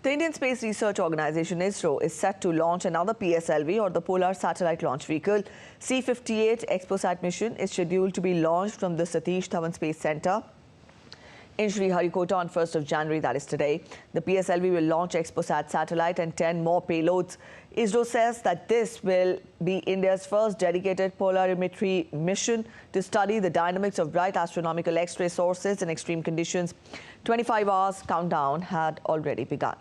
The Indian Space Research Organisation ISRO is set to launch another PSLV or the Polar Satellite Launch Vehicle. C-58 ExpoSat mission is scheduled to be launched from the Satish Dhawan Space Centre in Sriharikota on 1st of January, that is today. The PSLV will launch ExpoSat satellite and 10 more payloads. ISRO says that this will be India's first dedicated polarimetry mission to study the dynamics of bright astronomical X-ray sources in extreme conditions. 25 hours countdown had already begun.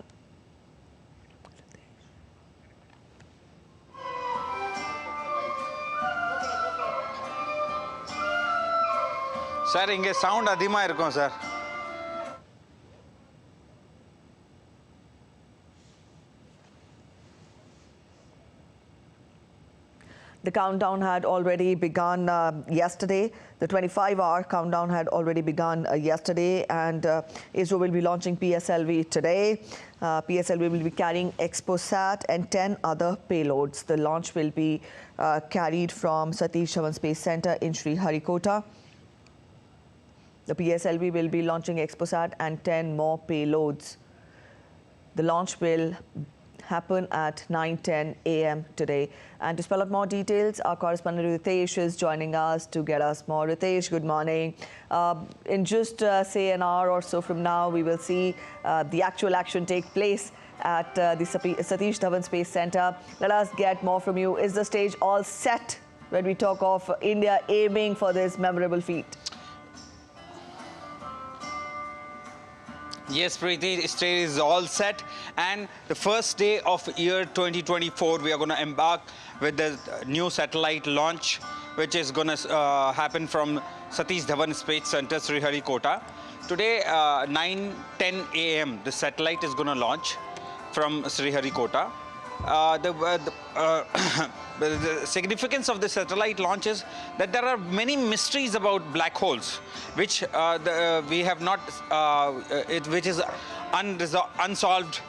Sir, inge sound adhima irukum, sir. The countdown had already begun yesterday. The 25-hour countdown had already begun yesterday, and ISRO will be launching PSLV today. PSLV will be carrying ExpoSat and 10 other payloads. The launch will be carried from Satish Dhawan Space Centre in Sriharikota. The PSLV will be launching ExpoSat and 10 more payloads. The launch will happen at 9:10 a.m. today. And to spell out more details, our correspondent Ritesh is joining us to get us more. Ritesh, good morning. In just say an hour or so from now, we will see the actual action take place at the Satish Dhawan Space Centre. Let us get more from you. Is the stage all set when we talk of India aiming for this memorable feat? Yes, Preeti, the stage is all set, and the first day of year 2024, we are going to embark with the new satellite launch, which is going to happen from Satish Dhawan Space Centre, Sriharikota. Today, 9:10 a.m., the satellite is going to launch from Sriharikota. The significance of the satellite launch is that there are many mysteries about black holes, which we have not, which is unsolved.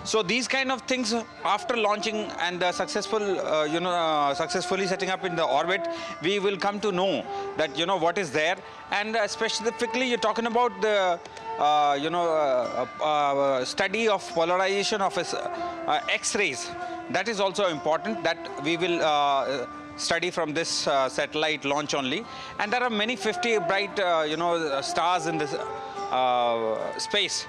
So these kind of things, after launching and successful, successfully setting up in the orbit, we will come to know that what is there. And specifically, you're talking about the study of polarization of X-rays. That is also important, that we will study from this satellite launch only. And there are many 50 bright stars in this space.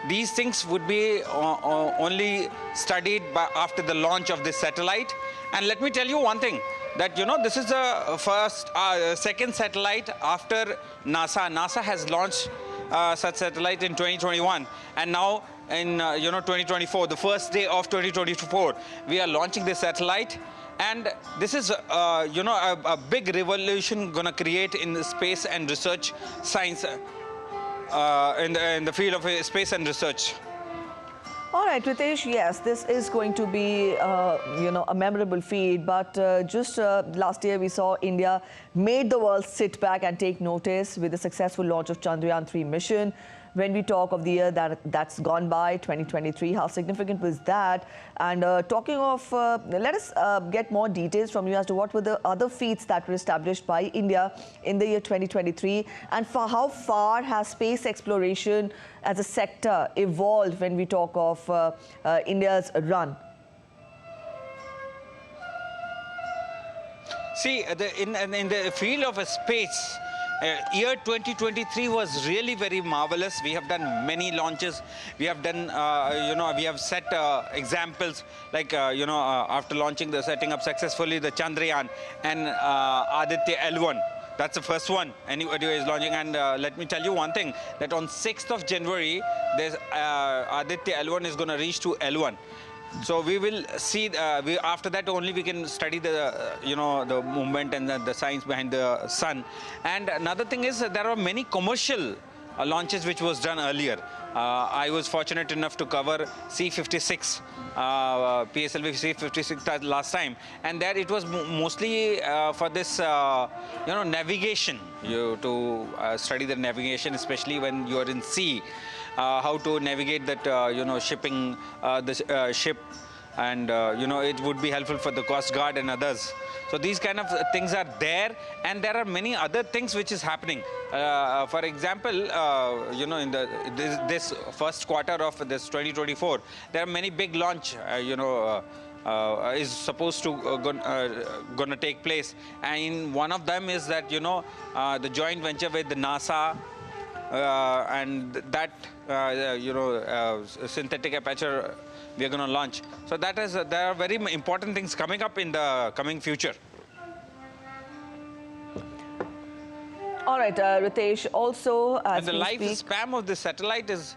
These things would be only studied after the launch of this satellite. And let me tell you one thing, that this is the second satellite after NASA. NASA has launched such satellite in 2021, and now in 2024, the first day of 2024, we are launching this satellite. And this is a big revolution going to create in the space and research science, in the field of space and research. All right, Ritesh, yes, this is going to be, a memorable feat. But just last year, we saw India made the world sit back and take notice with the successful launch of Chandrayaan-3 mission. When we talk of the year that's gone by, 2023, how significant was that? And talking of, let us get more details from you as to what were the other feats that were established by India in the year 2023, and for how far has space exploration as a sector evolved when we talk of India's run? See, in the field of space, year 2023 was really very marvelous. We have done many launches. We have done, we have set examples like, after launching setting up successfully the Chandrayaan and Aditya L1. That's the first one anybody is launching. And let me tell you one thing, that on 6th of January, there's Aditya L1 is going to reach to L1. So we will see, after that only we can study the, the movement and the science behind the sun. And another thing is there are many commercial launches which was done earlier. I was fortunate enough to cover C-56, PSLV C-56 last time. And there it was mostly for this, navigation, to study the navigation, especially when you are in sea. How to navigate that, shipping, the ship and it would be helpful for the Coast Guard and others. So these kind of things are there, and there are many other things which is happening. For example, in this first quarter of this 2024, there are many big launch, is supposed to gonna take place, and one of them is that the joint venture with the NASA, and that synthetic aperture we are going to launch. So that is there are very important things coming up in the coming future. All right, Ritesh, also as and the we lifespan of the satellite is...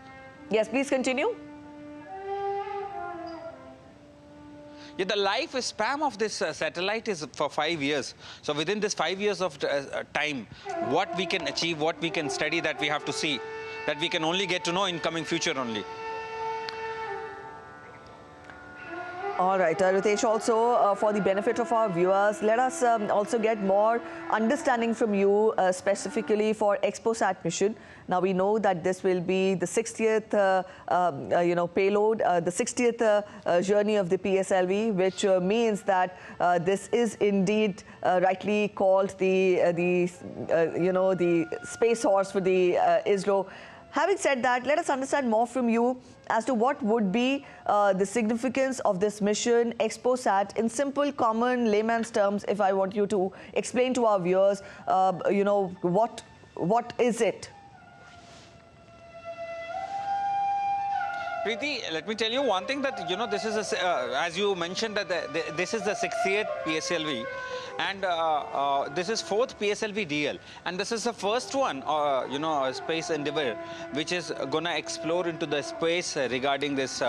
Yes, please continue. Yeah, the lifespan of this satellite is for 5 years. So within this 5 years of time, what we can achieve, what we can study, that we have to see, that we can only get to know in coming future only. All right, Ritesh, also for the benefit of our viewers, let us also get more understanding from you specifically for ExpoSat mission. Now, we know that this will be the 60th, payload, the 60th journey of the PSLV, which means that this is indeed rightly called the space horse for the ISRO. Having said that, let us understand more from you as to what would be the significance of this mission, ExpoSat, in simple, common layman's terms. If I want you to explain to our viewers, what is it? Preeti, let me tell you one thing, that this is as you mentioned, that this is the 60th PSLV, and this is 4th PSLV DL, and this is the first one, space endeavor, which is gonna explore into the space regarding this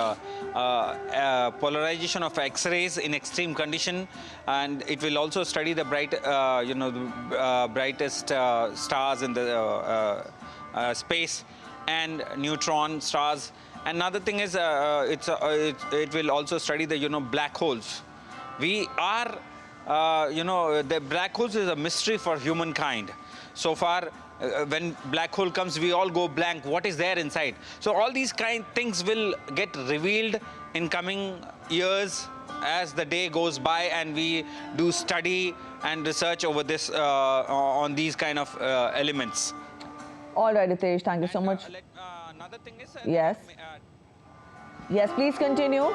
polarization of X-rays in extreme condition, and it will also study the brightest stars in the space and neutron stars. Another thing is it will also study the black holes. We are the black holes is a mystery for humankind. So far, when black hole comes, we all go blank. What is there inside? So all these things will get revealed in coming years as the day goes by, and we do study and research over this on these kind of elements. All right, Ritesh, thank you so much. Another thing is... Yes. Yes, please continue.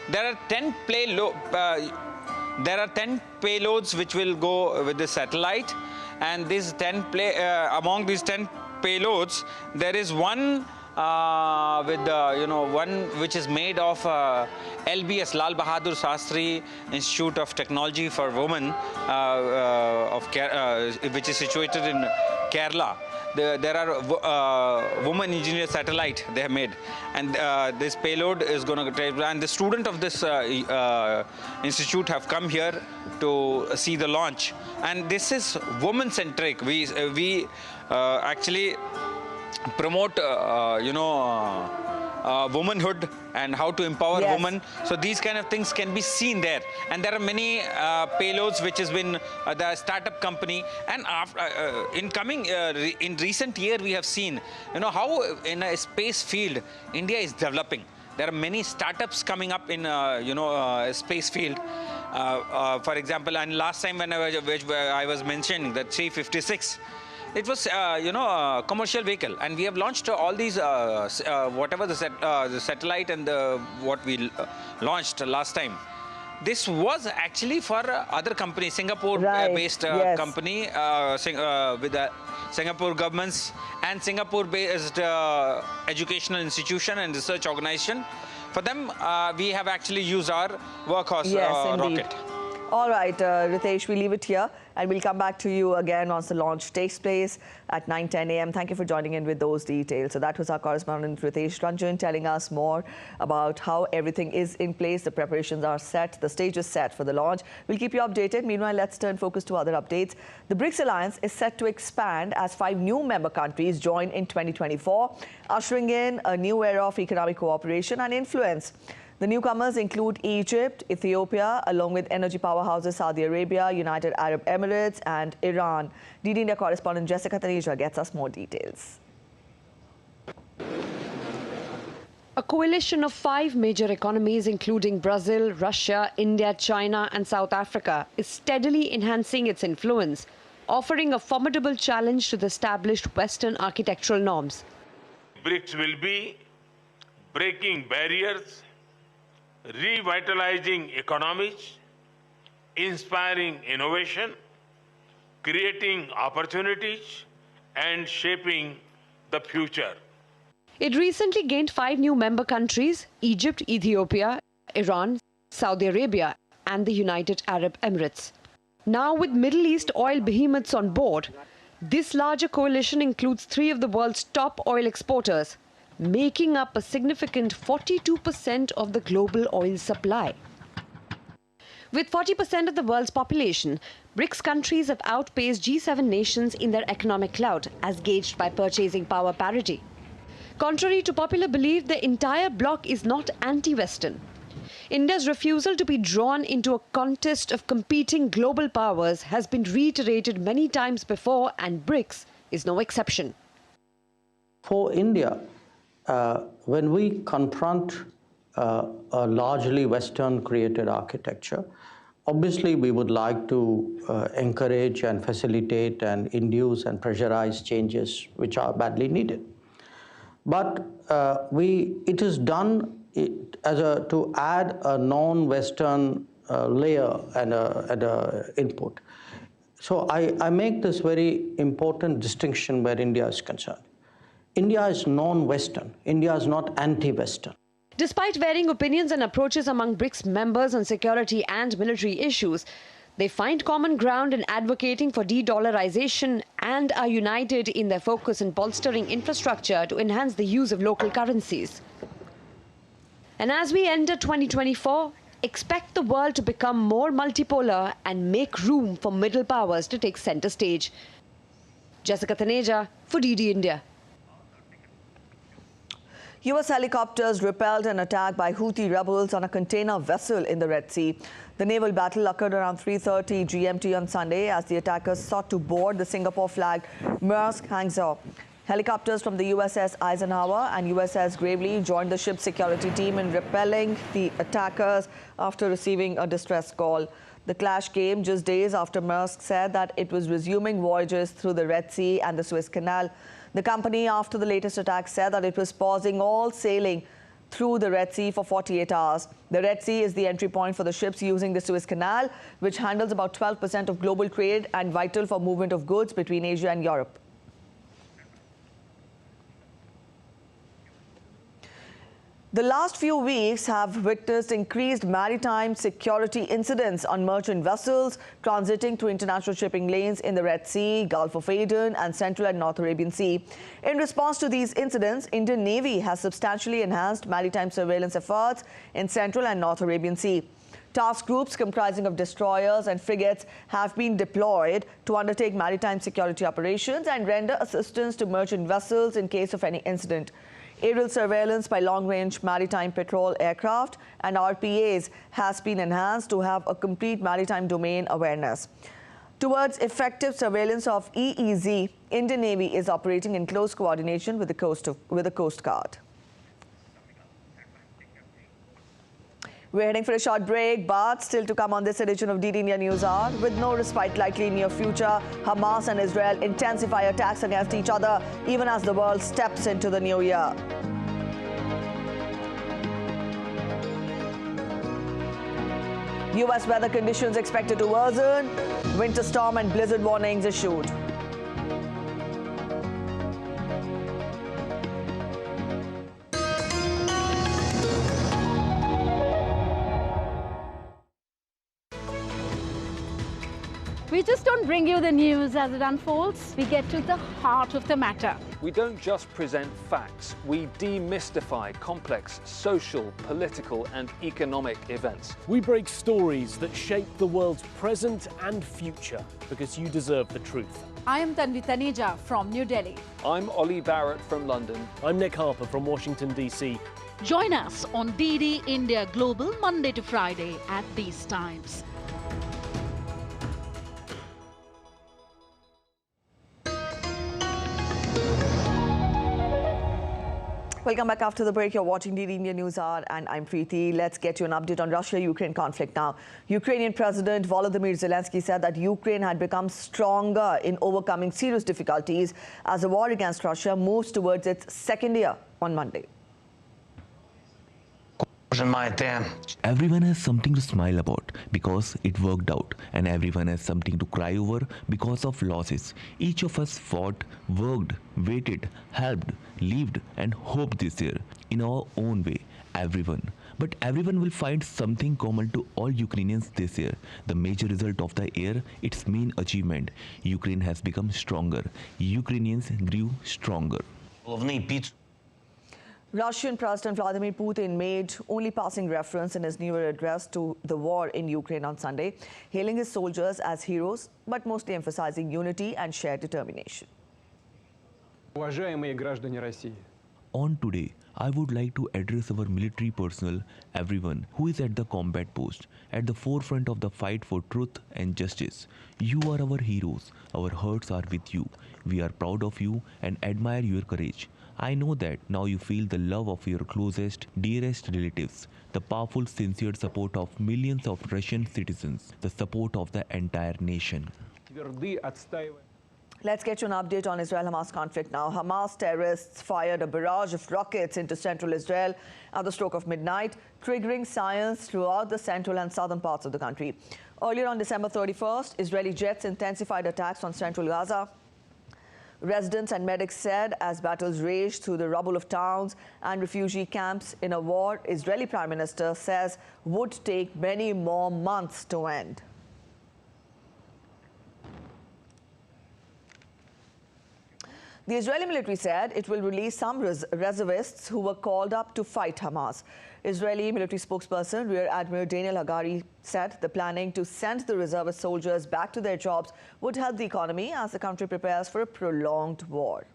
There are 10 payloads which will go with the satellite, and these 10 among these 10 payloads, there is one one which is made of LBS, Lal Bahadur Shastri Institute of Technology for Women, which is situated in Kerala. There are woman engineer satellite they have made, and this payload is going to, and the student of this institute have come here to see the launch, and this is woman centric. We actually promote womanhood and how to empower women. So these kind of things can be seen there, and there are many payloads which has been the startup company, and after, in recent year we have seen how in a space field India is developing. There are many startups coming up in space field. For example, and last time when I was mentioning that 356. It was, a commercial vehicle, and we have launched all these, whatever the satellite and what we launched last time. This was actually for other companies, Singapore-based company with the Singapore governments and Singapore-based educational institution and research organization. For them, we have actually used our workhorse rocket. All right, Ritesh, we leave it here, and we'll come back to you again once the launch takes place at 9:10 a.m. Thank you for joining in with those details. So that was our correspondent Ritesh Ranjan telling us more about how everything is in place. The preparations are set, the stage is set for the launch. We'll keep you updated. Meanwhile, let's turn focus to other updates. The BRICS alliance is set to expand as 5 new member countries join in 2024, ushering in a new era of economic cooperation and influence. The newcomers include Egypt, Ethiopia, along with energy powerhouses Saudi Arabia, United Arab Emirates, and Iran. DD India correspondent Jessica Taneja gets us more details. A coalition of 5 major economies, including Brazil, Russia, India, China and South Africa, is steadily enhancing its influence, offering a formidable challenge to the established Western architectural norms. BRICS will be breaking barriers, revitalizing economies, inspiring innovation, creating opportunities, and shaping the future. It recently gained 5 new member countries: Egypt, Ethiopia, Iran, Saudi Arabia and the United Arab Emirates. Now with Middle East oil behemoths on board, this larger coalition includes 3 of the world's top oil exporters, making up a significant 42% of the global oil supply. With 40% of the world's population, BRICS countries have outpaced G7 nations in their economic clout, as gauged by purchasing power parity. Contrary to popular belief, the entire bloc is not anti-Western. India's refusal to be drawn into a contest of competing global powers has been reiterated many times before, and BRICS is no exception. For India, when we confront a largely Western-created architecture, obviously we would like to encourage and facilitate and induce and pressurize changes which are badly needed. But it is done to add a non-Western layer and a input. So I make this very important distinction where India is concerned. India is non-Western. India is not anti-Western. Despite varying opinions and approaches among BRICS members on security and military issues, they find common ground in advocating for de-dollarization and are united in their focus in bolstering infrastructure to enhance the use of local currencies. And as we enter 2024, expect the world to become more multipolar and make room for middle powers to take center stage. Jessica Thaneja for DD India. US helicopters repelled an attack by Houthi rebels on a container vessel in the Red Sea. The naval battle occurred around 3:30 GMT on Sunday as the attackers sought to board the Singapore-flagged Maersk Hangzhou. Helicopters from the USS Eisenhower and USS Gravely joined the ship's security team in repelling the attackers after receiving a distress call. The clash came just days after Maersk said that it was resuming voyages through the Red Sea and the Suez Canal. The company, after the latest attack, said that it was pausing all sailing through the Red Sea for 48 hours. The Red Sea is the entry point for the ships using the Suez Canal, which handles about 12% of global trade and vital for movement of goods between Asia and Europe. The last few weeks have witnessed increased maritime security incidents on merchant vessels transiting through international shipping lanes in the Red Sea, Gulf of Aden and Central and North Arabian Sea. In response to these incidents, Indian Navy has substantially enhanced maritime surveillance efforts in Central and North Arabian Sea. Task groups comprising of destroyers and frigates have been deployed to undertake maritime security operations and render assistance to merchant vessels in case of any incident. Aerial surveillance by long-range maritime patrol aircraft and RPAs has been enhanced to have a complete maritime domain awareness. Towards effective surveillance of EEZ, Indian Navy is operating in close coordination with the Coast Guard. We're heading for a short break, but still to come on this edition of DD India News Hour. With no respite likely in near future, Hamas and Israel intensify attacks against each other even as the world steps into the new year. US weather conditions expected to worsen. Winter storm and blizzard warnings issued. We just don't bring you the news as it unfolds. We get to the heart of the matter. We don't just present facts, we demystify complex social, political and economic events. We break stories that shape the world's present and future because you deserve the truth. I am Tanvi Taneja from New Delhi. I'm Ollie Barrett from London. I'm Nick Harper from Washington, D.C. Join us on DD India Global Monday to Friday at these times. Welcome back after the break. You're watching DD India News Hour and I'm Preeti. Let's get you an update on Russia-Ukraine conflict now. Ukrainian President Volodymyr Zelensky said that Ukraine had become stronger in overcoming serious difficulties as the war against Russia moves towards its second year on Monday. Everyone has something to smile about because it worked out, and everyone has something to cry over because of losses. Each of us fought, worked, waited, helped, lived and hoped this year in our own way. Everyone. But everyone will find something common to all Ukrainians this year. The major result of the year, its main achievement. Ukraine has become stronger. Ukrainians grew stronger. Russian President Vladimir Putin made only passing reference in his New Year address to the war in Ukraine on Sunday, hailing his soldiers as heroes, but mostly emphasizing unity and shared determination. On today, I would like to address our military personnel, everyone who is at the combat post, at the forefront of the fight for truth and justice. You are our heroes. Our hearts are with you. We are proud of you and admire your courage. I know that now you feel the love of your closest, dearest relatives, the powerful, sincere support of millions of Russian citizens, the support of the entire nation. Let's get you an update on Israel-Hamas conflict now. Hamas terrorists fired a barrage of rockets into central Israel at the stroke of midnight, triggering silence throughout the central and southern parts of the country. Earlier on December 31st, Israeli jets intensified attacks on central Gaza. Residents and medics said as battles raged through the rubble of towns and refugee camps in a war Israeli Prime Minister says would take many more months to end. The Israeli military said it will release some reservists who were called up to fight Hamas. Israeli military spokesperson Rear Admiral Daniel Hagari said the planning to send the reservist soldiers back to their jobs would help the economy as the country prepares for a prolonged war.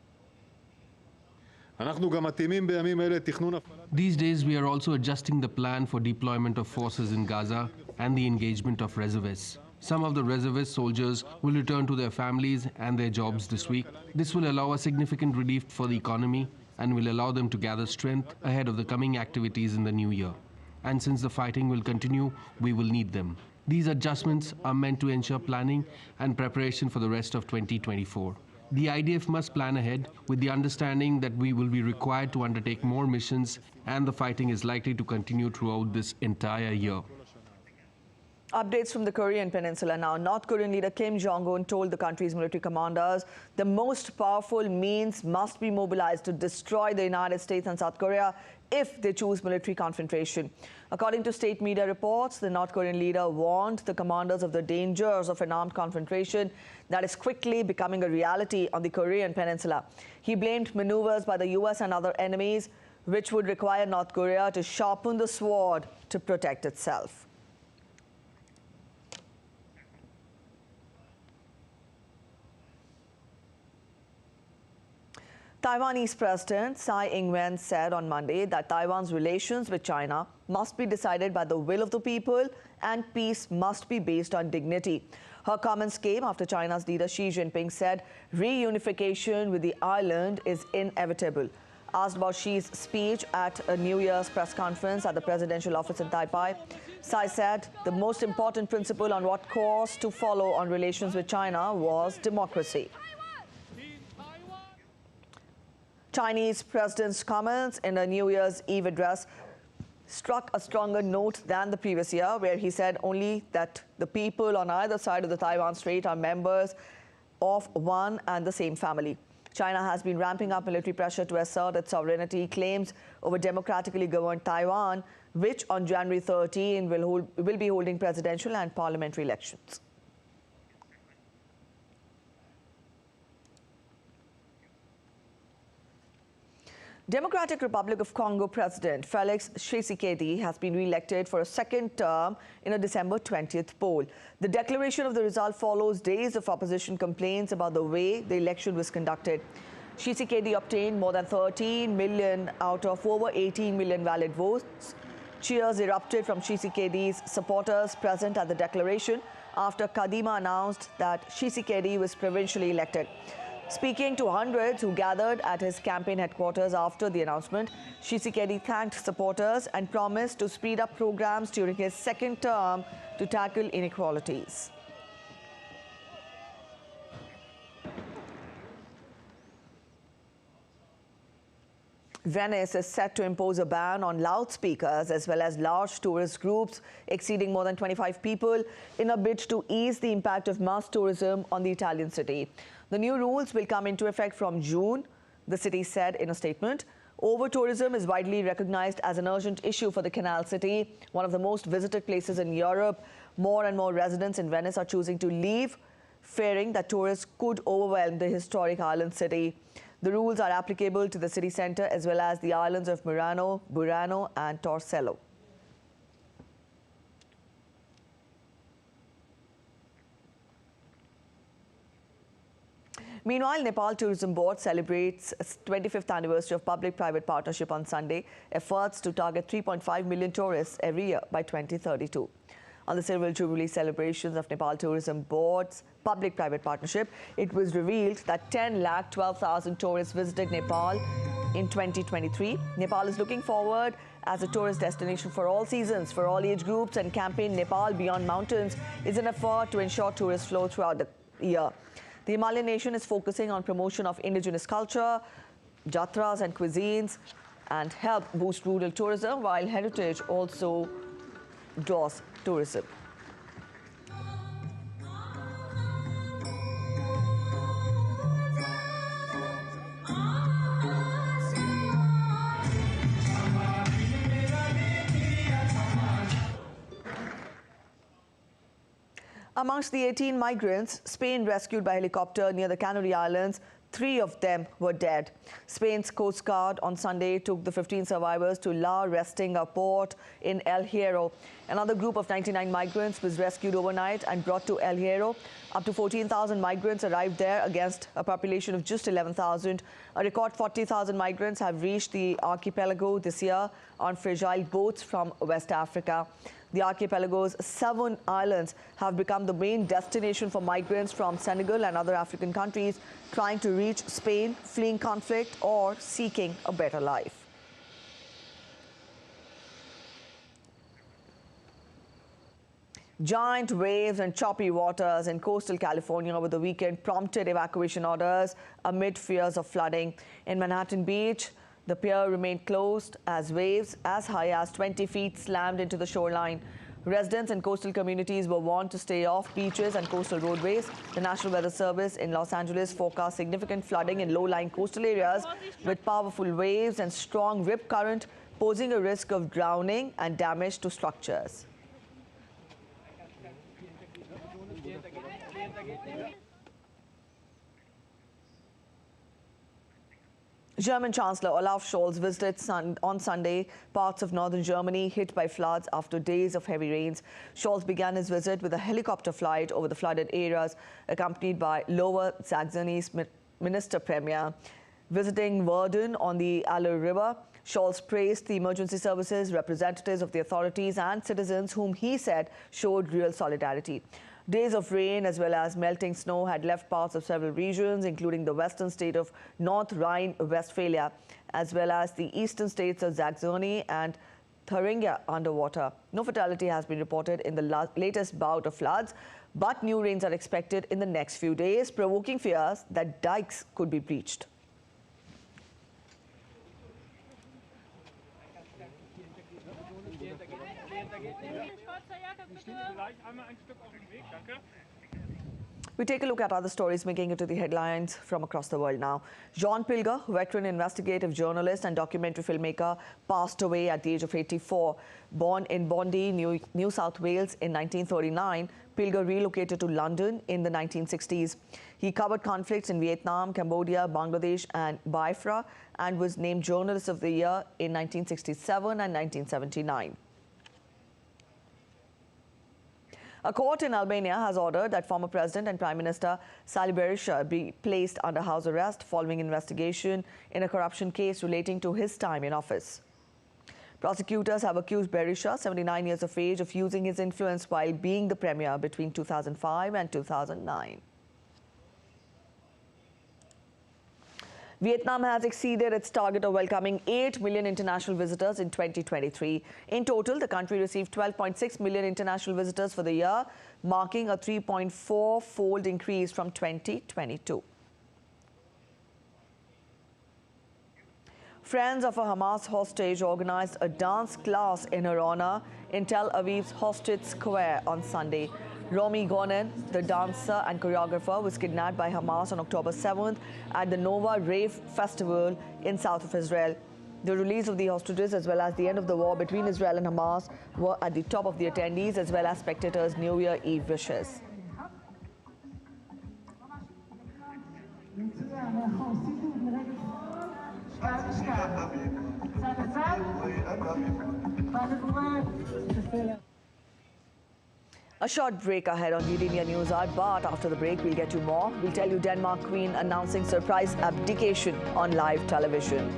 These days, we are also adjusting the plan for deployment of forces in Gaza and the engagement of reservists. Some of the reservist soldiers will return to their families and their jobs this week. This will allow a significant relief for the economy and will allow them to gather strength ahead of the coming activities in the new year. And since the fighting will continue, we will need them. These adjustments are meant to ensure planning and preparation for the rest of 2024. The IDF must plan ahead with the understanding that we will be required to undertake more missions and the fighting is likely to continue throughout this entire year. Updates from the Korean Peninsula now. North Korean leader Kim Jong-un told the country's military commanders the most powerful means must be mobilized to destroy the United States and South Korea if they choose military confrontation. According to state media reports, the North Korean leader warned the commanders of the dangers of an armed confrontation that is quickly becoming a reality on the Korean Peninsula. He blamed maneuvers by the US and other enemies, which would require North Korea to sharpen the sword to protect itself. Taiwanese President Tsai Ing-wen said on Monday that Taiwan's relations with China must be decided by the will of the people and peace must be based on dignity. Her comments came after China's leader Xi Jinping said reunification with the island is inevitable. Asked about Xi's speech at a New Year's press conference at the presidential office in Taipei, Tsai said the most important principle on what course to follow on relations with China was democracy. Chinese president's comments in a New Year's Eve address struck a stronger note than the previous year, where he said only that the people on either side of the Taiwan Strait are members of one and the same family. China has been ramping up military pressure to assert its sovereignty claims over democratically governed Taiwan, which on January 13 will be holding presidential and parliamentary elections. Democratic Republic of Congo President Felix Tshisekedi has been re-elected for a second term in a December 20th poll. The declaration of the result follows days of opposition complaints about the way the election was conducted. Tshisekedi obtained more than 13 million out of over 18 million valid votes. Cheers erupted from Tshisekedi's supporters present at the declaration after Kadima announced that Tshisekedi was provincially elected. Speaking to hundreds who gathered at his campaign headquarters after the announcement, Tshisekedi thanked supporters and promised to speed up programs during his second term to tackle inequalities. Venice is set to impose a ban on loudspeakers as well as large tourist groups exceeding more than 25 people in a bid to ease the impact of mass tourism on the Italian city. The new rules will come into effect from June, the city said in a statement. Over-tourism is widely recognized as an urgent issue for the canal city, one of the most visited places in Europe. More and more residents in Venice are choosing to leave, fearing that tourists could overwhelm the historic island city. The rules are applicable to the city centre as well as the islands of Murano, Burano and Torcello. Meanwhile, Nepal Tourism Board celebrates its 25th anniversary of public-private partnership on Sunday, efforts to target 3.5 million tourists every year by 2032. On the Silver Jubilee celebrations of Nepal Tourism Board's public-private partnership, it was revealed that 10,12,000 tourists visited Nepal in 2023. Nepal is looking forward as a tourist destination for all seasons, for all age groups, and campaign Nepal Beyond Mountains is an effort to ensure tourist flow throughout the year. The Himalayan nation is focusing on promotion of indigenous culture, jatras and cuisines, and help boost rural tourism, while heritage also draws tourism. Amongst the 18 migrants Spain rescued by helicopter near the Canary Islands, 3 of them were dead. Spain's Coast Guard on Sunday took the 15 survivors to La Restinga port in El Hierro. Another group of 99 migrants was rescued overnight and brought to El Hierro. Up to 14,000 migrants arrived there against a population of just 11,000. A record 40,000 migrants have reached the archipelago this year on fragile boats from West Africa. The archipelago's 7 islands have become the main destination for migrants from Senegal and other African countries trying to reach Spain, fleeing conflict or seeking a better life. Giant waves and choppy waters in coastal California over the weekend prompted evacuation orders amid fears of flooding. In Manhattan Beach, the pier remained closed as waves as high as 20 feet slammed into the shoreline. Residents and coastal communities were warned to stay off beaches and coastal roadways. The National Weather Service in Los Angeles forecast significant flooding in low-lying coastal areas with powerful waves and strong rip current, posing a risk of drowning and damage to structures. German Chancellor Olaf Scholz visited on Sunday parts of northern Germany hit by floods after days of heavy rains. Scholz began his visit with a helicopter flight over the flooded areas, accompanied by Lower Saxony's Minister Premier. Visiting Werden on the Aller River, Scholz praised the emergency services, representatives of the authorities and citizens whom he said showed real solidarity. Days of rain as well as melting snow had left parts of several regions, including the western state of North Rhine-Westphalia, as well as the eastern states of Saxony and Thuringia underwater. No fatality has been reported in the latest bout of floods, but new rains are expected in the next few days, provoking fears that dikes could be breached. We take a look at other stories making it to the headlines from across the world now. John Pilger, veteran investigative journalist and documentary filmmaker, passed away at the age of 84. Born in Bondi, New South Wales in 1939, Pilger relocated to London in the 1960s. He covered conflicts in Vietnam, Cambodia, Bangladesh and Biafra and was named Journalist of the Year in 1967 and 1979. A court in Albania has ordered that former President and Prime Minister Sali Berisha be placed under house arrest following investigation in a corruption case relating to his time in office. Prosecutors have accused Berisha, 79 years of age, of using his influence while being the Premier between 2005 and 2009. Vietnam has exceeded its target of welcoming 8 million international visitors in 2023. In total, the country received 12.6 million international visitors for the year, marking a 3.4-fold increase from 2022. Friends of a Hamas hostage organized a dance class in her honor in Tel Aviv's Hostage Square on Sunday. Romy Gonen, the dancer and choreographer, was kidnapped by Hamas on October 7th at the Nova Rave Festival in south of Israel. The release of the hostages as well as the end of the war between Israel and Hamas were at the top of the attendees as well as spectators' New Year Eve wishes. A short break ahead on DD India News Hour, but after the break we'll get you more. We'll tell you Denmark Queen announcing surprise abdication on live television.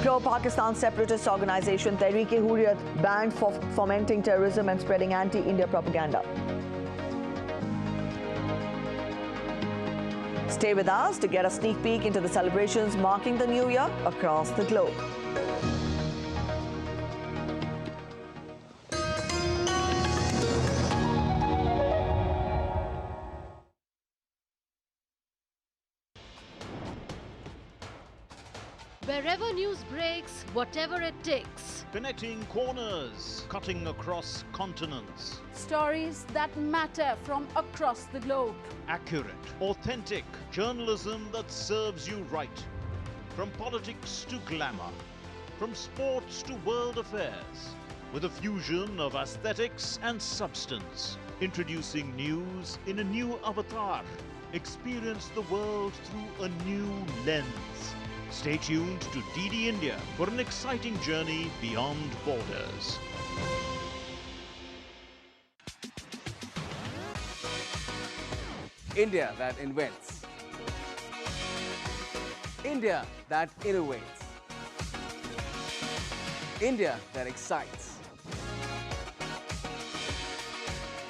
Pro-Pakistan separatist organisation Tehreek-e-Hurriyat banned for fomenting terrorism and spreading anti-India propaganda. Stay with us to get a sneak peek into the celebrations marking the New Year across the globe. Wherever news breaks, whatever it takes. Connecting corners, cutting across continents. Stories that matter from across the globe. Accurate, authentic journalism that serves you right. From politics to glamour, from sports to world affairs, with a fusion of aesthetics and substance. Introducing news in a new avatar. Experience the world through a new lens. Stay tuned to DD India for an exciting journey beyond borders. India that invents. India that innovates. India that excites.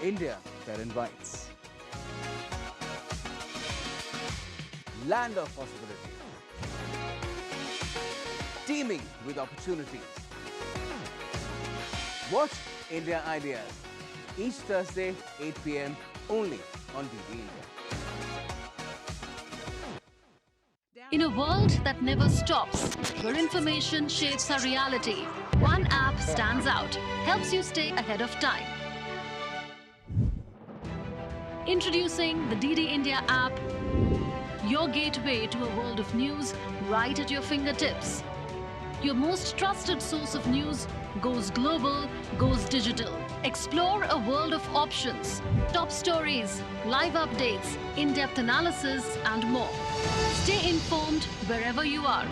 India that invites. Land of possibility. Teeming with opportunities. Watch India Ideas each Thursday, 8 p.m. only on DD India. In a world that never stops, where information shapes our reality, one app stands out, helps you stay ahead of time. Introducing the DD India app, your gateway to a world of news right at your fingertips. Your most trusted source of news goes global, goes digital. Explore a world of options, top stories, live updates, in-depth analysis, and more. Stay informed wherever you are.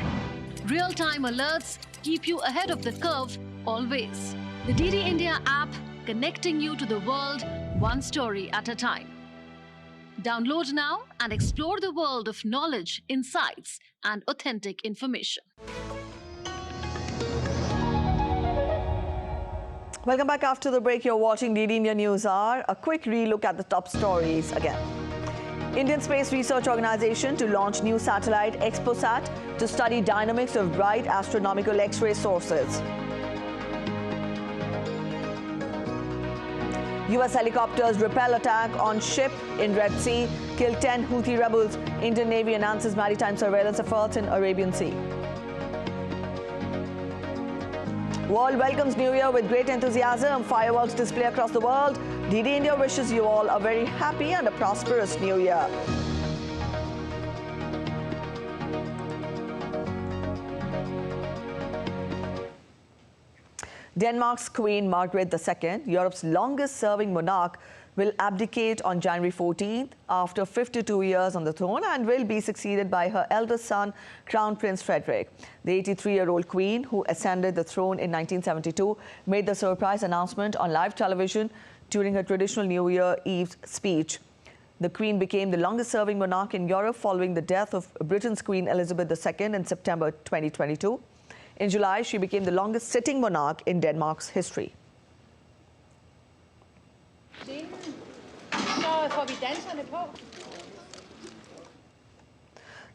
Real-time alerts keep you ahead of the curve always. The DD India app, connecting you to the world, one story at a time. Download now and explore the world of knowledge, insights, and authentic information. Welcome back after the break. You're watching DD India News Hour. A quick relook at the top stories again. Indian Space Research Organization to launch new satellite ExpoSat to study dynamics of bright astronomical X-ray sources. US helicopters repel attack on ship in Red Sea, killed 10 Houthi rebels. Indian Navy announces maritime surveillance efforts in Arabian Sea. World welcomes New Year with great enthusiasm. Fireworks display across the world. DD India wishes you all a very happy and a prosperous New Year. Denmark's Queen Margaret II, Europe's longest-serving monarch, will abdicate on January 14th after 52 years on the throne and will be succeeded by her eldest son, Crown Prince Frederick. The 83-year-old Queen, who ascended the throne in 1972, made the surprise announcement on live television during her traditional New Year Eve speech. The Queen became the longest-serving monarch in Europe following the death of Britain's Queen Elizabeth II in September 2022. In July, she became the longest-sitting monarch in Denmark's history.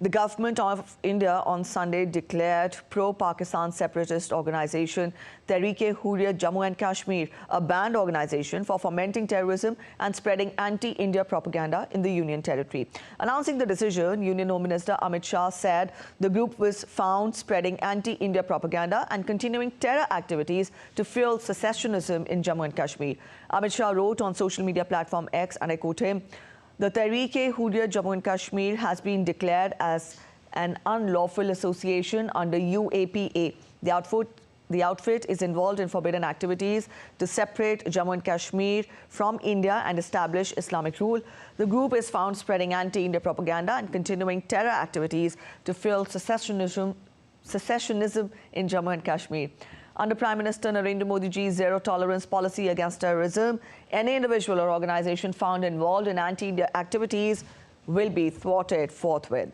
The government of India on Sunday declared pro-Pakistan separatist organisation Tehreek-e-Hurriyat Jammu and Kashmir a banned organisation for fomenting terrorism and spreading anti-India propaganda in the Union territory. Announcing the decision, Union Home Minister Amit Shah said the group was found spreading anti-India propaganda and continuing terror activities to fuel secessionism in Jammu and Kashmir. Amit Shah wrote on social media platform X, and I quote him, "The Tehreek-e-Hurriyat Jammu and Kashmir has been declared as an unlawful association under UAPA. The outfit is involved in forbidden activities to separate Jammu and Kashmir from India and establish Islamic rule. The group is found spreading anti-India propaganda and continuing terror activities to fuel secessionism in Jammu and Kashmir. Under Prime Minister Narendra Modi ji's zero-tolerance policy against terrorism, any individual or organisation found involved in anti-India activities will be thwarted forthwith."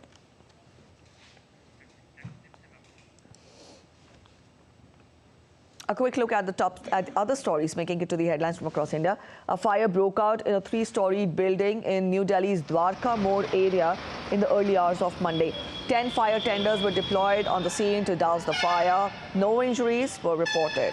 A quick look at other stories making it to the headlines from across India. A fire broke out in a 3-storied building in New Delhi's Dwarka Mode area in the early hours of Monday. 10 fire tenders were deployed on the scene to douse the fire. No injuries were reported.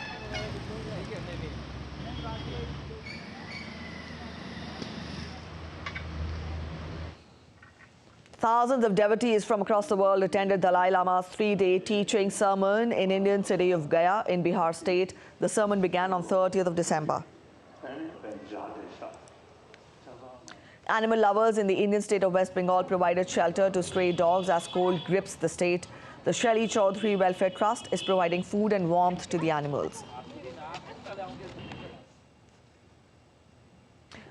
Thousands of devotees from across the world attended Dalai Lama's 3-day teaching sermon in Indian city of Gaya in Bihar state. The sermon began on 30th of December. Animal lovers in the Indian state of West Bengal provided shelter to stray dogs as cold grips the state. The Shelly Chaudhary Welfare Trust is providing food and warmth to the animals.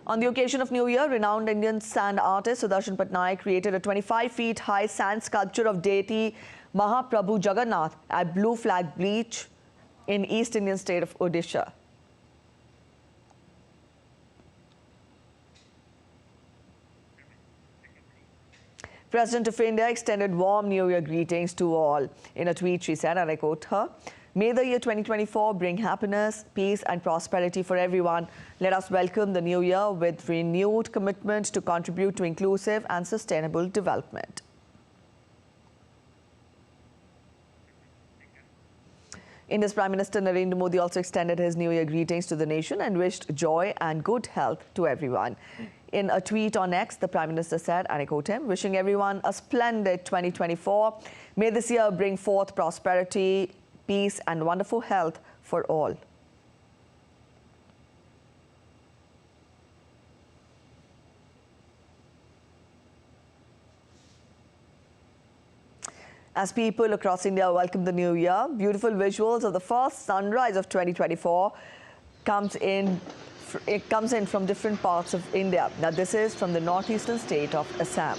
On the occasion of New Year, renowned Indian sand artist Sudarshan Patnaik created a 25-feet-high sand sculpture of deity Mahaprabhu Jagannath at Blue Flag Beach in East Indian state of Odisha. President of India extended warm New Year greetings to all. In a tweet, she said, and I quote her, "May the year 2024 bring happiness, peace and prosperity for everyone. Let us welcome the new year with renewed commitment to contribute to inclusive and sustainable development." India's Prime Minister Narendra Modi also extended his New Year greetings to the nation and wished joy and good health to everyone. In a tweet on X, the Prime Minister said, and I quote him, "Wishing everyone a splendid 2024. May this year bring forth prosperity, peace and wonderful health for all." As people across India welcome the new year, beautiful visuals of the first sunrise of 2024 comes in from different parts of India. Now, this is from the northeastern state of Assam.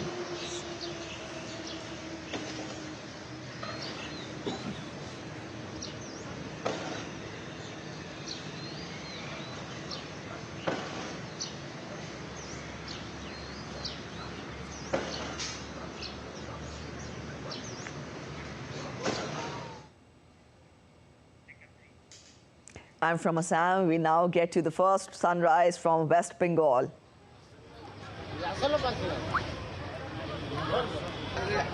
I'm from Assam. We now get to the first sunrise from West Bengal.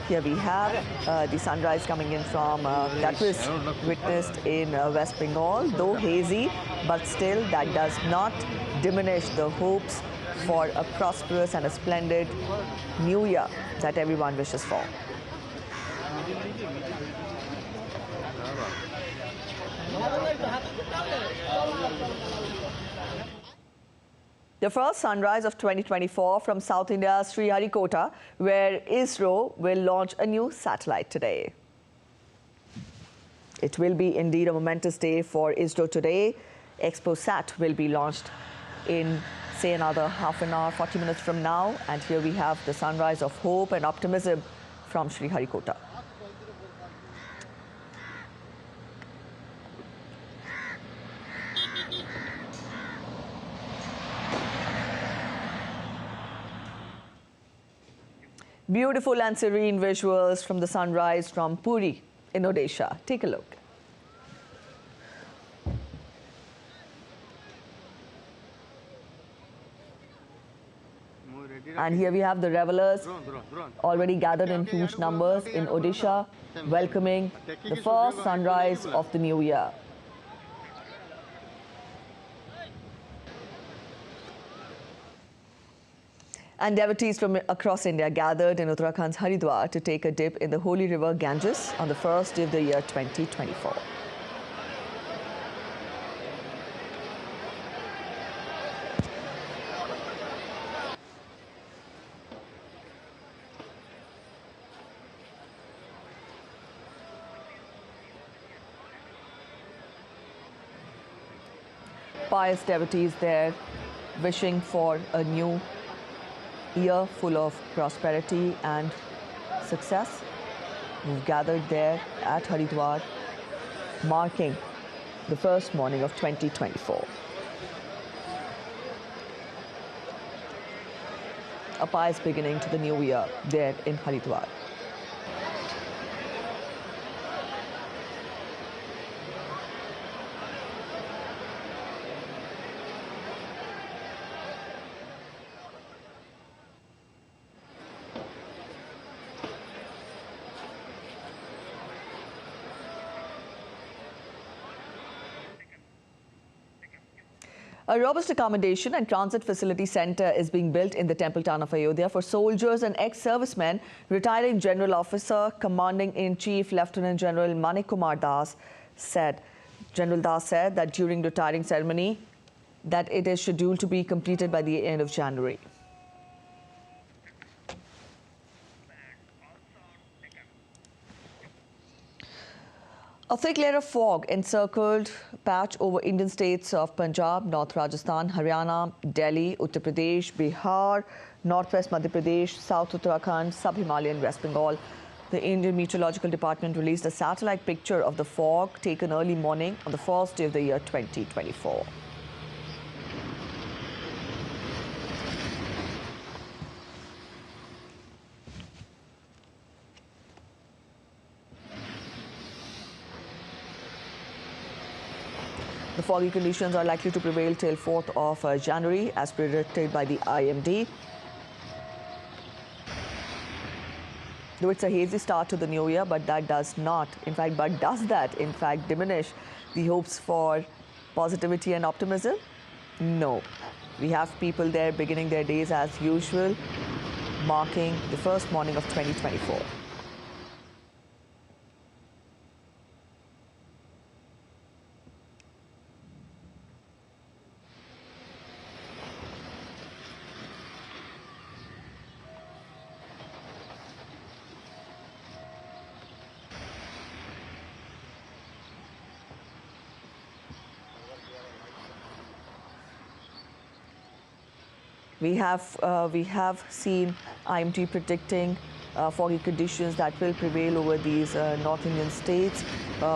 Here we have the sunrise coming in from that was witnessed in West Bengal, though hazy, but still that does not diminish the hopes for a prosperous and a splendid new year that everyone wishes for. The first sunrise of 2024 from South India's Sriharikota, where ISRO will launch a new satellite today. It will be indeed a momentous day for ISRO today. ExpoSat will be launched in, say, another half an hour, 40 minutes from now. And here we have the sunrise of hope and optimism from Sriharikota. Beautiful and serene visuals from the sunrise from Puri in Odisha. Take a look. And here we have the revelers already gathered in huge numbers in Odisha, welcoming the first sunrise of the new year. And devotees from across India gathered in Uttarakhand's Haridwar to take a dip in the holy river Ganges on the first day of the year 2024. Pious devotees there wishing for a new year full of prosperity and success. We've gathered there at Haridwar, marking the first morning of 2024. A pious beginning to the new year there in Haridwar. A robust accommodation and transit facility centre is being built in the temple town of Ayodhya for soldiers and ex-servicemen. Retiring General Officer Commanding-in-Chief Lieutenant General Manik Kumar Das said, General Das said that during retiring ceremony that it is scheduled to be completed by the end of January. A thick layer of fog encircled patch over Indian states of Punjab, North Rajasthan, Haryana, Delhi, Uttar Pradesh, Bihar, Northwest Madhya Pradesh, South Uttarakhand, Sub-Himalayan West Bengal. The Indian Meteorological Department released a satellite picture of the fog taken early morning on the first day of the year 2024. The foggy conditions are likely to prevail till 4th of January as predicted by the IMD. Though it's a hazy start to the new year, but that does that diminish the hopes for positivity and optimism? No. We have people there beginning their days as usual, marking the first morning of 2024. We have seen IMD predicting foggy conditions that will prevail over these North Indian states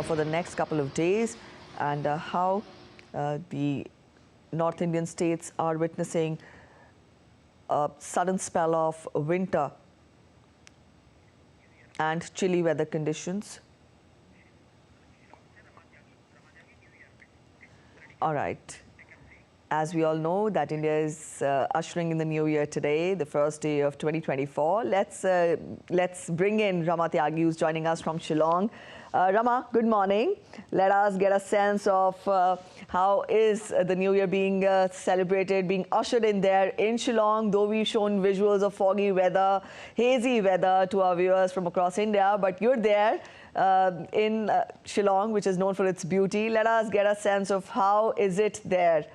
for the next couple of days, and how the North Indian states are witnessing a sudden spell of winter and chilly weather conditions. All right. As we all know that India is ushering in the new year today, the first day of 2024. Let's bring in Rama Tyagi, who's joining us from Shillong. Rama, good morning. Let us get a sense of how is the new year being celebrated, being ushered in there in Shillong, though we've shown visuals of foggy weather, hazy weather to our viewers from across India, but you're there in Shillong, which is known for its beauty. Let us get a sense of how is it there.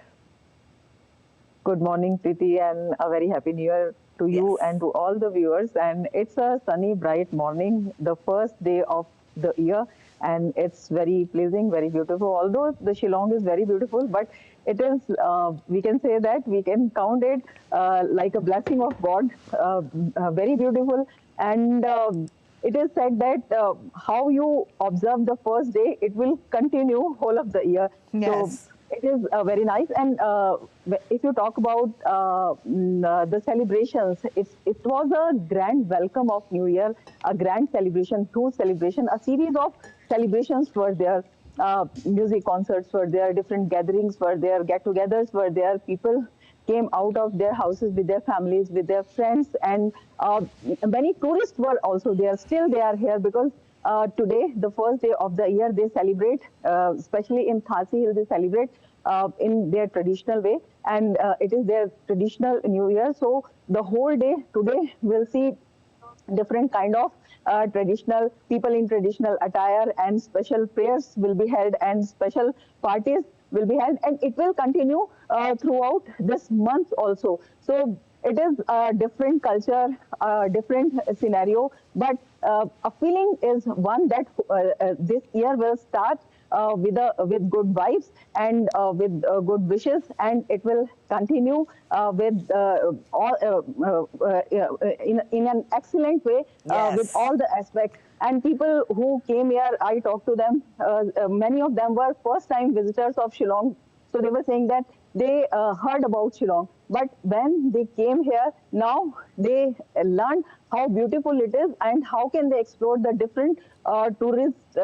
Good morning, Preeti, and a very happy new year to you and to all the viewers. And it's a sunny, bright morning, the first day of the year, and it's very pleasing, very beautiful. Although the Shillong is very beautiful, but it is, we can say that we can count it like a blessing of God, very beautiful. And it is said that how you observe the first day, it will continue whole of the year. Yes. So, it is very nice, and if you talk about the celebrations, it was a grand welcome of New Year, a grand celebration, huge celebration, a series of celebrations were there, music concerts were there, different gatherings were there, get-togethers were there, people came out of their houses with their families, with their friends, and many tourists were also there. Still, they are here because today, the first day of the year, they celebrate, especially in Khasi Hill, they celebrate in their traditional way, and it is their traditional New Year. So the whole day today will see different kind of traditional people in traditional attire, and special prayers will be held and special parties will be held, and it will continue throughout this month also. So it is a different culture, a different scenario, but a feeling is one that this year will start with good vibes and with good wishes, and it will continue with in an excellent way with all the aspects. And people who came here, I talked to them. Many of them were first-time visitors of Shillong, so they were saying that they heard about Shillong, but when they came here, now they learned how beautiful it is and how can they explore the different tourist. They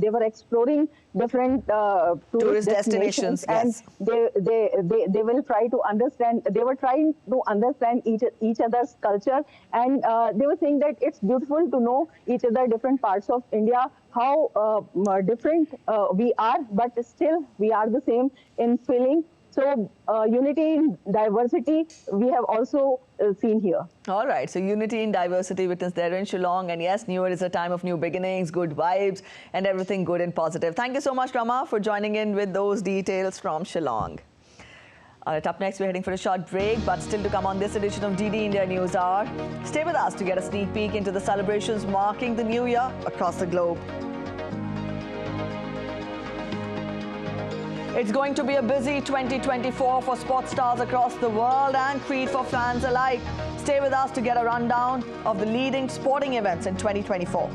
were exploring different tourist destinations, and they will try to understand. They were trying to understand each other's culture, and they were saying that it's beautiful to know each other different parts of India, how different we are, but still we are the same in feeling. So unity in diversity, we have also seen here. All right, so unity in diversity witnessed there in Shillong. And yes, New Year is a time of new beginnings, good vibes, and everything good and positive. Thank you so much, Rama, for joining in with those details from Shillong. All right, up next, we're heading for a short break, but still to come on this edition of DD India News Hour. Stay with us to get a sneak peek into the celebrations marking the New Year across the globe. It's going to be a busy 2024 for sports stars across the world and treat for fans alike. Stay with us to get a rundown of the leading sporting events in 2024.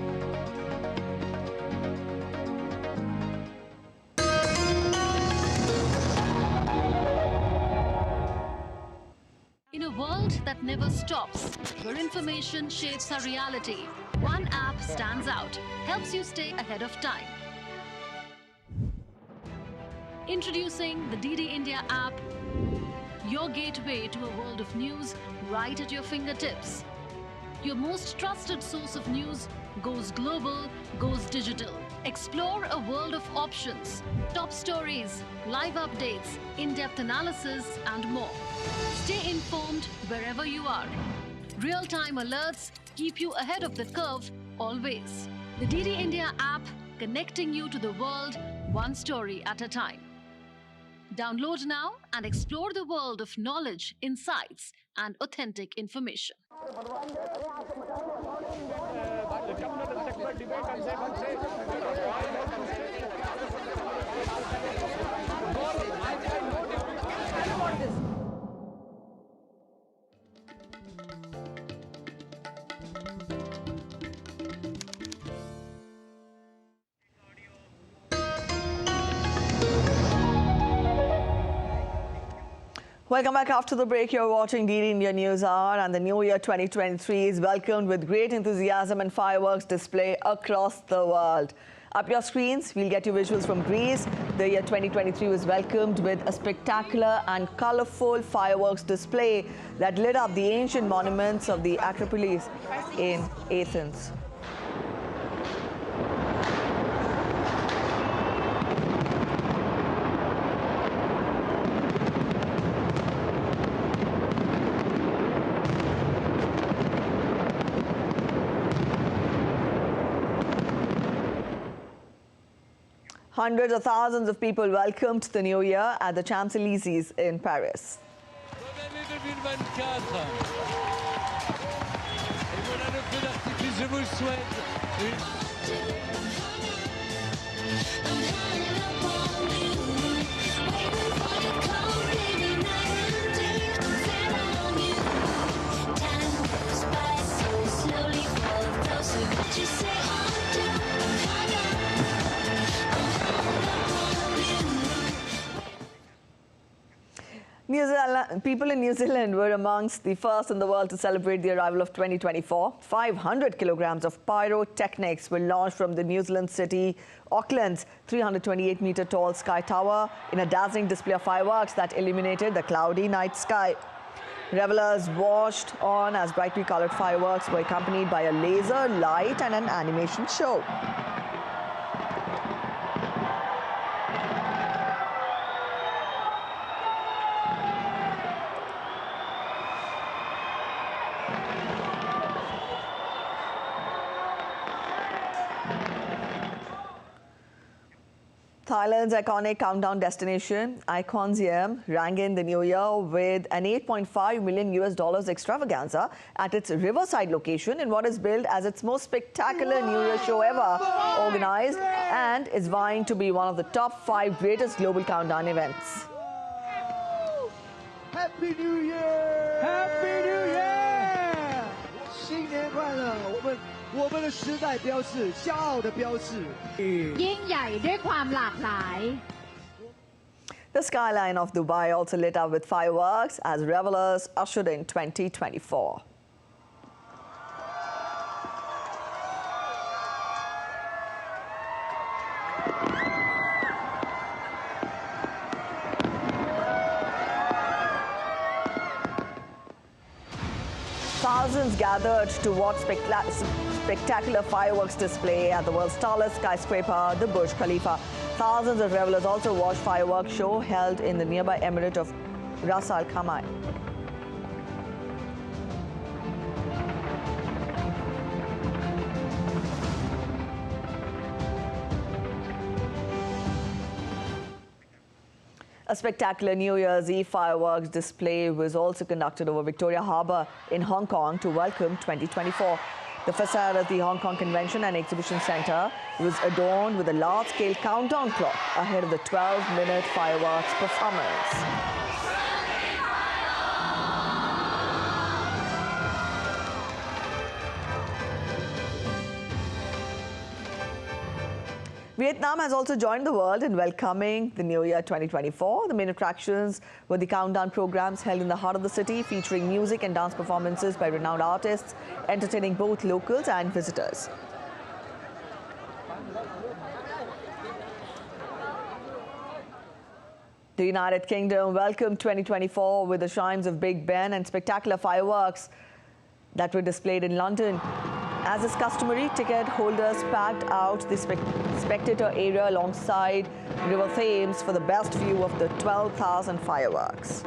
In a world that never stops, where information shapes our reality, one app stands out, helps you stay ahead of time. Introducing the DD India app, your gateway to a world of news right at your fingertips. Your most trusted source of news goes global, goes digital. Explore a world of options, top stories, live updates, in-depth analysis, and more. Stay informed wherever you are. Real-time alerts keep you ahead of the curve always. The DD India app, connecting you to the world, one story at a time. Download now and explore the world of knowledge, insights, and authentic information. Welcome back after the break. You're watching DD India News Hour, and the New Year 2023 is welcomed with great enthusiasm and fireworks display across the world. Up your screens, we'll get you visuals from Greece. The year 2023 was welcomed with a spectacular and colorful fireworks display that lit up the ancient monuments of the Acropolis in Athens. Hundreds of thousands of people welcomed the New Year at the Champs-Élysées in Paris. people in New Zealand were amongst the first in the world to celebrate the arrival of 2024. 500 kilograms of pyrotechnics were launched from the New Zealand city, Auckland's 328-meter tall Sky Tower in a dazzling display of fireworks that illuminated the cloudy night sky. Revelers watched on as brightly colored fireworks were accompanied by a laser light and an animation show. Thailand's iconic countdown destination, Iconsiam, rang in the new year with an $8.5 million extravaganza at its riverside location in what is billed as its most spectacular New Year show ever organized and is vying to be one of the top 5 greatest global countdown events. Happy New Year! Happy New Year! 新年快乐！我们的时代标志，骄傲的标志。ยิ่งใหญ่ด้วยความหลากหลาย The skyline of Dubai also lit up with fireworks as revelers ushered in 2024. Thousands gathered to watch spectacular fireworks display at the world's tallest skyscraper, the Burj Khalifa. Thousands of revelers also watched fireworks show held in the nearby emirate of Ras Al Khaimah. A spectacular New Year's Eve fireworks display was also conducted over Victoria Harbour in Hong Kong to welcome 2024. The facade of the Hong Kong Convention and Exhibition Centre was adorned with a large-scale countdown clock ahead of the 12-minute fireworks performance. Vietnam has also joined the world in welcoming the New Year 2024. The main attractions were the countdown programs held in the heart of the city, featuring music and dance performances by renowned artists, entertaining both locals and visitors. The United Kingdom welcomed 2024 with the chimes of Big Ben and spectacular fireworks that were displayed in London. As is customary, ticket holders packed out the spectator area alongside River Thames for the best view of the 12,000 fireworks.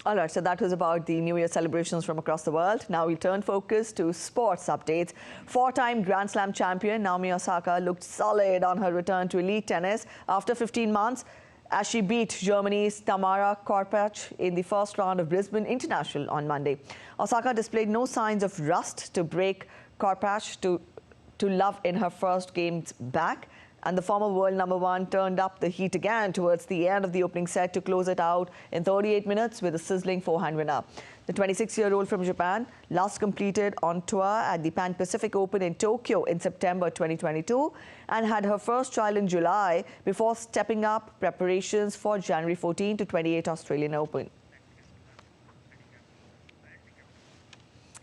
All right, so that was about the New Year celebrations from across the world. Now we turn focus to sports updates. 4-time Grand Slam champion Naomi Osaka looked solid on her return to elite tennis after 15 months as she beat Germany's Tamara Korpach in the first round of Brisbane International on Monday. Osaka displayed no signs of rust to break Korpach to love in her first games back. And the former world #1 turned up the heat again towards the end of the opening set to close it out in 38 minutes with a sizzling forehand winner. The 26-year-old from Japan last completed on tour at the Pan Pacific Open in Tokyo in September 2022 and had her first child in July before stepping up preparations for January 14 to 28 Australian Open.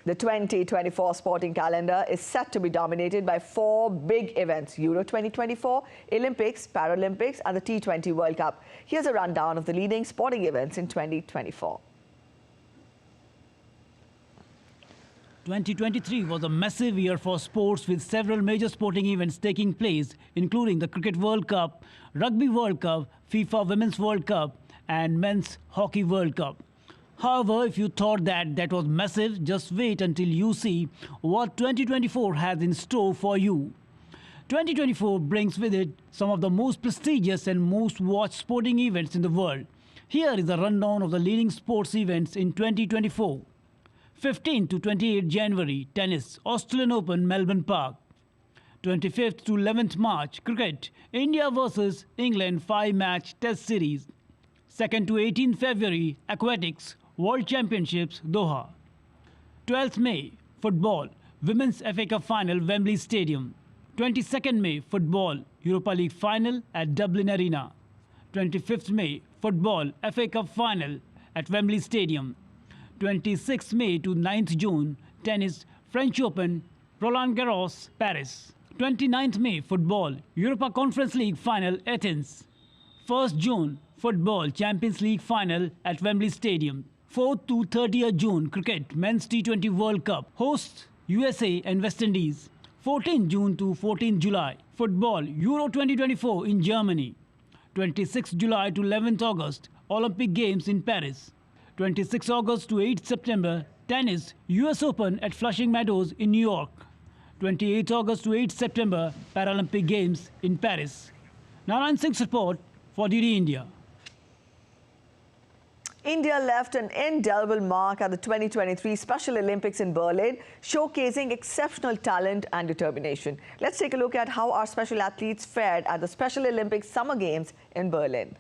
The 2024 sporting calendar is set to be dominated by 4 big events: Euro 2024, Olympics, Paralympics and the T20 World Cup. Here's a rundown of the leading sporting events in 2024. 2023 was a massive year for sports with several major sporting events taking place, including the Cricket World Cup, Rugby World Cup, FIFA Women's World Cup and Men's Hockey World Cup. However, if you thought that was massive, just wait until you see what 2024 has in store for you. 2024 brings with it some of the most prestigious and most watched sporting events in the world. Here is a rundown of the leading sports events in 2024. 15 to 28 January, tennis, Australian Open, Melbourne Park. 25th to 11th March, cricket, India versus England 5-match test series. 2nd to 18th February, aquatics, World Championships, Doha. 12th May, football, Women's FA Cup Final, Wembley Stadium. 22nd May, football, Europa League Final at Dublin Arena. 25th May, football, FA Cup Final at Wembley Stadium. 26th May to 9th June, tennis, French Open, Roland Garros, Paris. 29th May, football, Europa Conference League Final, Athens. 1st June, football, Champions League Final at Wembley Stadium. 4th to 30th June, cricket, Men's T20 World Cup, hosts USA and West Indies. 14th June to 14th July, football, Euro 2024 in Germany. 26th July to 11th August, Olympic Games in Paris. 26th August to 8th September, tennis, US Open at Flushing Meadows in New York. 28th August to 8th September, Paralympic Games in Paris. Narayan Singh's report for DD India. India left an indelible mark at the 2023 Special Olympics in Berlin, showcasing exceptional talent and determination. Let's take a look at how our special athletes fared at the Special Olympics Summer Games in Berlin.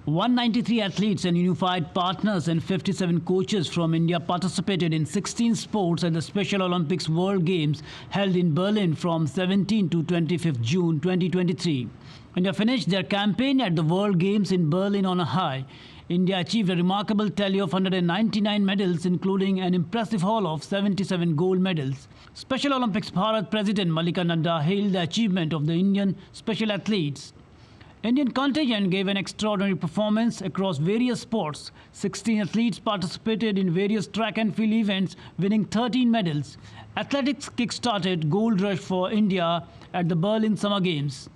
193 athletes and unified partners and 57 coaches from India participated in 16 sports at the Special Olympics World Games held in Berlin from 17 to 25th June 2023. India finished their campaign at the World Games in Berlin on a high. India achieved a remarkable tally of 199 medals, including an impressive haul of 77 gold medals. Special Olympics Bharat President Mallika Nadda hailed the achievement of the Indian special athletes. Indian contingent gave an extraordinary performance across various sports. 16 athletes participated in various track and field events, winning 13 medals. Athletics kick-started gold rush for India at the Berlin Summer Games.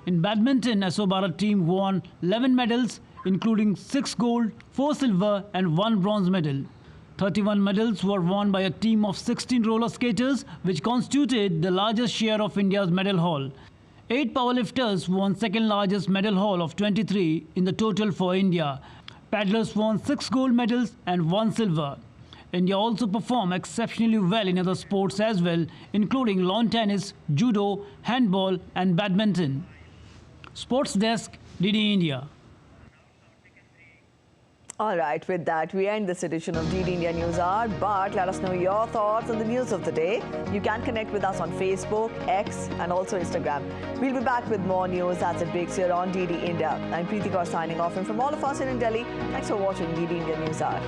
In badminton, SO Bharat team won 11 medals, including 6 gold, 4 silver and 1 bronze medal. 31 medals were won by a team of 16 roller skaters, which constituted the largest share of India's medal haul. 8 powerlifters won second largest medal haul of 23 in the total for India. Paddlers won 6 gold medals and 1 silver. India also performed exceptionally well in other sports as well, including lawn tennis, judo, handball and badminton. Sports Desk, DD India. All right, with that, we end this edition of DD India News Hour, but let us know your thoughts on the news of the day. You can connect with us on Facebook, X, and also Instagram. We'll be back with more news as it breaks here on DD India. I'm Preeti Kaur signing off, and from all of us in Delhi, thanks for watching DD India News Hour.